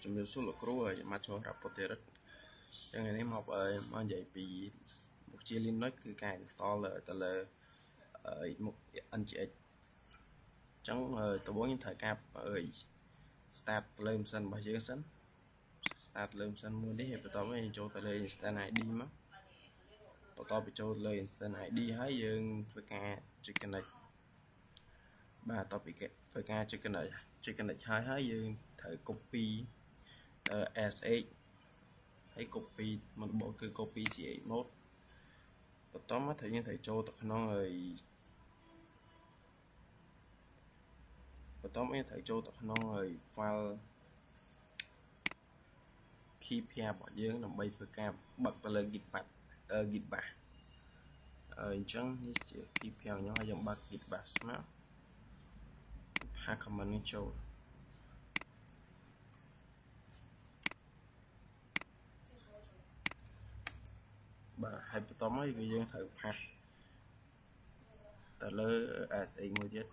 ជំរាបសួរលោកគ្រូហើយមកចូលរាប់ពុទ្ធិរិទ្ធចឹងថ្ងៃនេះមកនិយាយពីមុខជា Linux គឺការ install ទៅលើមុខ NGX ចឹងដំបូងយើងត្រូវការstart ទៅលើម៉ាស៊ីនរបស់យើងសិន start លើម៉ាស៊ីនមួយនេះហើយបន្ទាប់មកយើងចូលទៅលើ instance ID មកបន្ទាប់ពីចូលលើ instance ID ហើយយើងធ្វើការចុច connect បាទបន្ទាប់ពីធ្វើការចុច connect ហើយយើងត្រូវ copy SH ហើយ copy មកបកគឺ copy CH mode បន្ទាប់មកយើងត្រូវចូលទៅក្នុងfile key pair របស់យើងដើម្បីធ្វើការបិទទៅលើ git bash អញ្ចឹងនេះជា key pair ខ្ញុំហើយយើងបើក git bash មកផា command នេះចូលបាទហើយបន្ទាប់មកគឺយើងត្រូវផាសទៅលើ SH មួយទៀត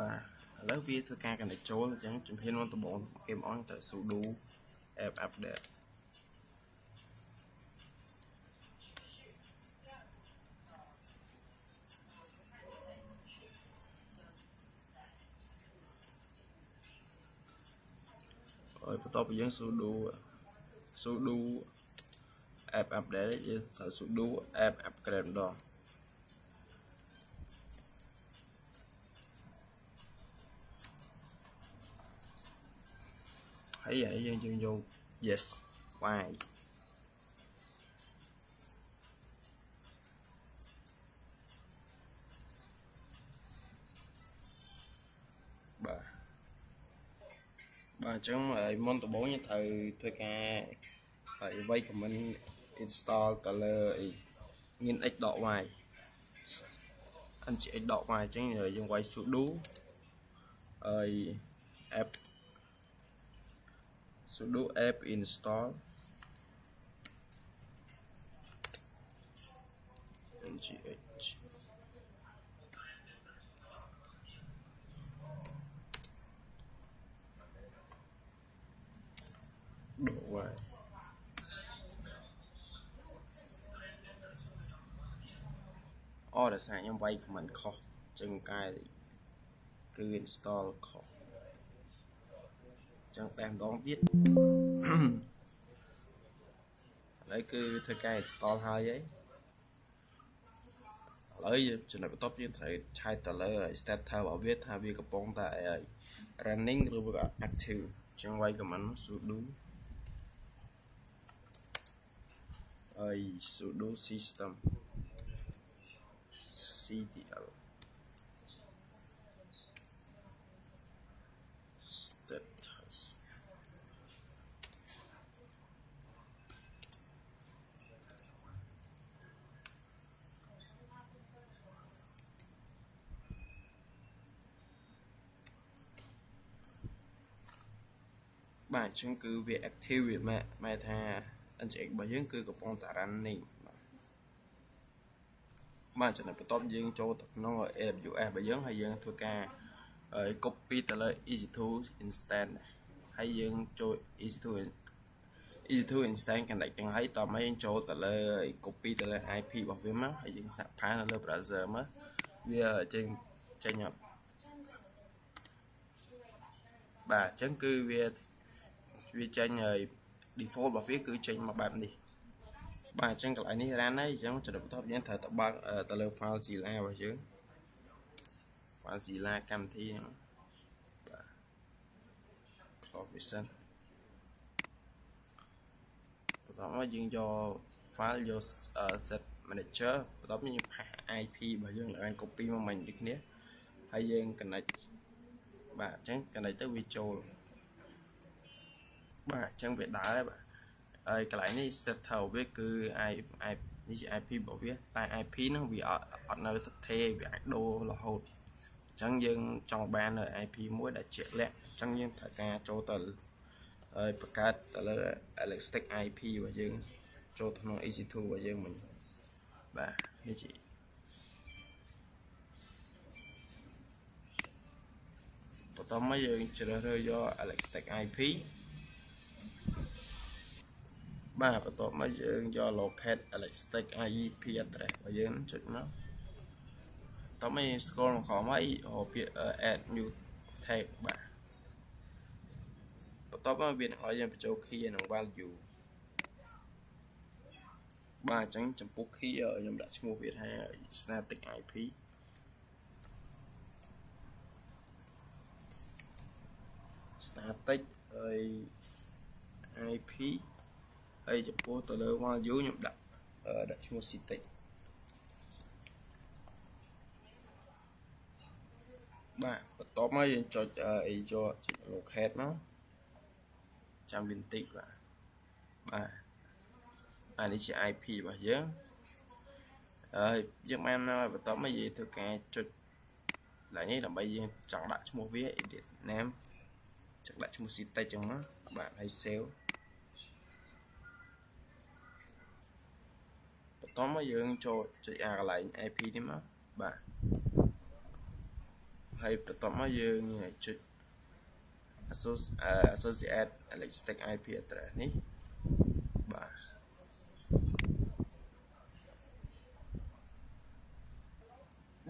បាទឥឡូវវាធ្វើការconnectចូលអញ្ចឹងជំហានមុនដំបូងគេមកទៅ sudo app update ហើយបន្ទាប់ពីយើង sudo app update យើងត្រូវ sudo app upgrade ម្ដងហើយយើងយក yes y បាទអញ្ចឹងមុនដំបូងយើងត្រូវធ្វើការវាយ command install ទៅលើ ngx.y ngx.y អញ្ចឹងយើងវាយ sudo app install ngx độ hoài đã xài nhóm vay của mình khó chân cài cứ install khó chẳng đang đón biết lấy cứ thời cài install hai giấy lấy trường hợp top như thầy trai tờ lấy start thao bảo viết hai việc bóng tại running rồi active chẳng vay của mình sudo sudo system ctl status bài chứng cứ việc active việc mẹ tha anh chị bởi những cứ của con tạ running mà cho nên top dương cho nó gọi AWS bởi những hay dương thua ca copy từ lời easy to instant hay dương cho easy to instant cái này chẳng thấy tao mấy cho từ lời copy từ lời IP bảo với mắt hay dương sạc phá nó lời browser mất bây giờ trên nhập bà chứng cứ việc tranh rồi default bảo viết cứ tranh mà bạn đi bài tranh lại này ra đấy giống cho được top những thời tập ba tờ lơ file gì la vào chứ file gì la cam thi provision đó nó dương cho file vô set manager đó như IP và dương lại copy mà mình đi kia hay dương cái này bà chẳng cái này tới video bà chẳng việc đá đấy bà cái lại này set thầu với cứ IP bảo viết tại IP nó vì ở nơi thực thể vì đô là hột chẳng dân trong ban ở IP mỗi đã chuyện lẹ chẳng dân thả ca cho tờ ហើយបង្កើតទៅលើ elastic IP របស់យើងចូលក្នុង EC2 របស់យើងមិញបាទនេះជាបន្តមកយើងជ្រើសរើសយក elastic IP បាទបន្ទាប់មកយើងយក locate elastic IP address របស់យើងចុចមកតោះមក scroll មកក្រោមហើយរកពាក្យ add new tag បាទបន្ទាប់មកវានឹងឲ្យយើងបញ្ចូល key និង value បាទអញ្ចឹងចំពោះ key ខ្ញុំដាក់ឈ្មោះវាថា static IP static ហើយ IP ហើយចំពោះទៅលើ value ខ្ញុំដាក់ឈ្មោះ static បាទបន្ទាប់មកយើងចុចយក locate មកចាំវាបន្តិចបាទអានេះជា IP របស់យើងហើយយើងបានបន្ទាប់មកយើងធ្វើការចុចឡើងនេះដើម្បីយើងចង់ដាក់ឈ្មោះវា edit name ចង់ដាក់ឈ្មោះ static ចឹងមកបាទហើយ save បន្ទាប់មកយើងចូលចុចកន្លែង IP នេះមកបាទហើយបន្ទាប់មកយើងចុច associate elastic IP address នេះបាទ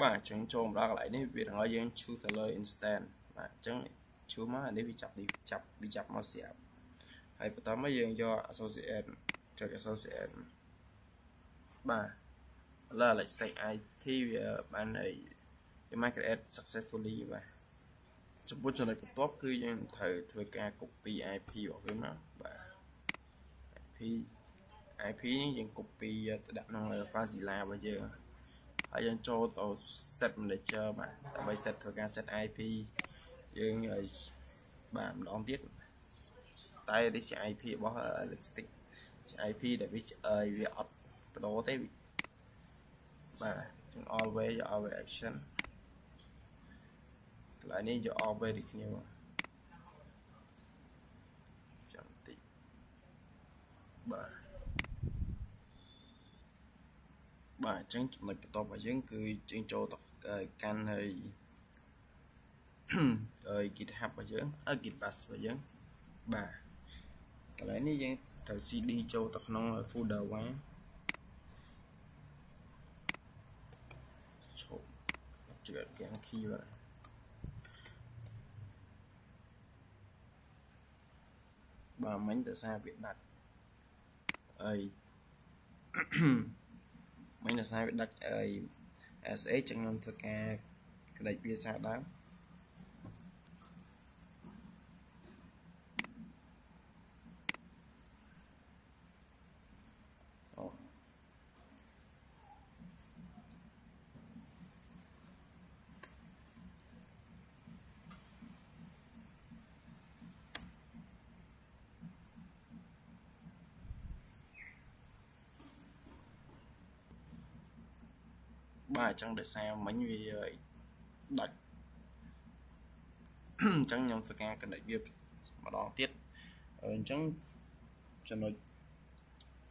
បាទអញ្ចឹងចូលមកដល់កន្លែងនេះវានឹងឲ្យយើង choose ទៅលើ instant បាទអញ្ចឹង choose មកអានេះវាចាប់មកស្រាប់ហើយបន្តមកយើងយក associate ចុច associate បាទឥឡូវ elastic IP វាបានឲ្យវាបាន create successfully បាទចំពោះចំណុចបន្ទាប់គឺយើងត្រូវធ្វើការ copy IP របស់វាមកបាទ IP នេះយើង copy ទៅដាក់ក្នុង Filezilla របស់យើងហើយយើងចូលទៅ set manager បាទដើម្បី set ធ្វើការ set IP យើងឲ្យបាទម្ដងទៀតតែនេះជា IP របស់ elastic ជា IP ដែលវាអត់បដូរទេបាទចឹង always action កន្លែងនេះយក always ដូចគ្នាមកចាំតិចបាទអញ្ចឹងចំណុចបន្ទាប់របស់យើងគឺយើងចូលទៅកាន់ហើយGitHub របស់យើងGit bash របស់យើងបាទកន្លែងនេះយើងត្រូវ CD ចូលទៅក្នុង folder 1ឈប់ជឿកៀង key បាទមិញដោយសារវាដាច់ហើយមិញដោយសារវាដាច់ SA ចឹងខ្ញុំធ្វើការក្តិចវាសារដើមបាទអញ្ចឹងដោយសារមិញវាដាច់អញ្ចឹងខ្ញុំធ្វើការ connect វាម្ដងទៀតអញ្ចឹងចំណុច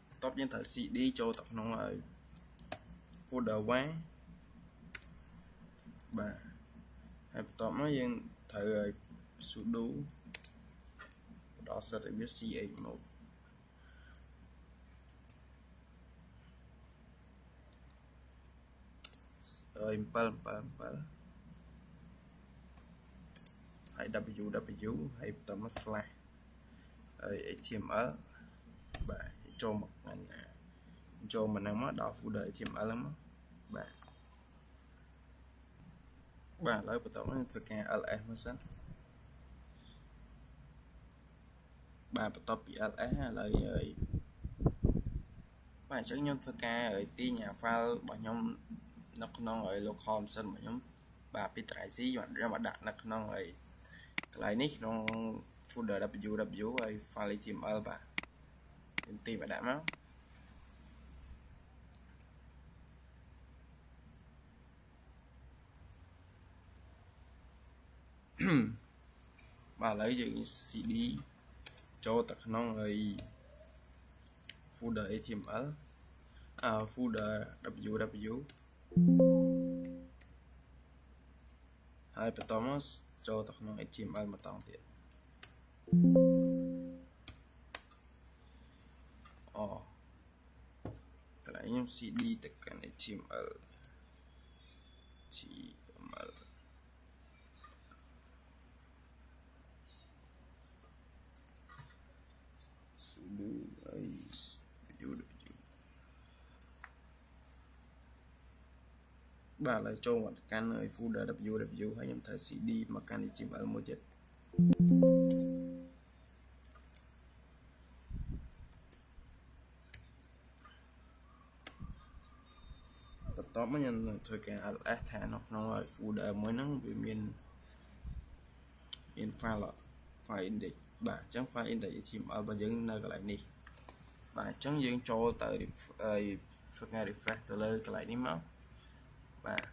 បន្ទាប់យើងត្រូវ CD ចូលទៅក្នុង folder 1បាទហើយបន្ទាប់មកយើងត្រូវ sudo ដល់ set វា chmod 7 ហើយ www ហើយបន្តមក slash ហើយ html បាទចូលមកណាចូលមកហ្នឹងមកដល់ folder html ហ្នឹងមកបាទឥឡូវបន្តមកធ្វើការ ls មកសិនបាទបន្ទាប់ពី ls ឥឡូវបាទអញ្ចឹងខ្ញុំធ្វើការទាញ file របស់ខ្ញុំនៅក្នុង local machine របស់ខ្ញុំបាទពី drive C ខ្ញុំមកដាក់នៅក្នុងកន្លែងនេះក្នុង folder www ហើយ file html បាទខ្ញុំទីមកដាក់មកបាទឥឡូវយើង CD ចូលទៅក្នុងអី folder HTML folder www ហើយបន្តមកចូលទៅក្នុង HTML ម្ដងទៀតកន្លែងខ្ញុំ cd ទៅកាន់ HTML sudo www បាទឥឡូវចូលមកកាន់ folder www ហើយខ្ញុំធ្វើ cd មកកាន់ HTML មួយទៀតបន្ទាប់មកខ្ញុំនឹងធ្វើការ ls ថានៅក្នុង folder មួយហ្នឹងវាមាន file index បាទអញ្ចឹង file index HTML របស់យើងនៅកន្លែងនេះបាទអញ្ចឹងយើងចូលទៅធ្វើការ refresh ទៅលើកន្លែងនេះមកបាទ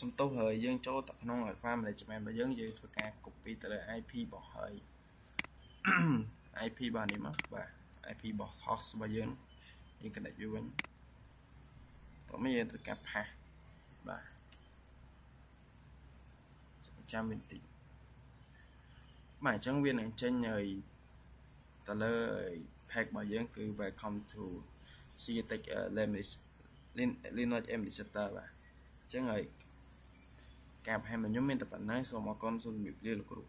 សំទោសហើយយើងចូលទៅក្នុង file management របស់យើងធ្វើការ copy ទៅលើ IP របស់ហើយ IP របស់នេះមកបាទ IP របស់ host របស់យើង connect វាវិញតោះមកយើងធ្វើការ pass បាទចាំបន្តិចបាទអញ្ចឹងវានឹងចេញហើយទៅលើ page របស់យើងគឺ welcome to CTech Linux Administrator បាទអញ្ចឹងហើយការបង្ហាញរបស់ខ្ញុំមានតែប៉ុណ្ណឹងសូមអរគុណសូមជម្រាបលាលោកគ្រូ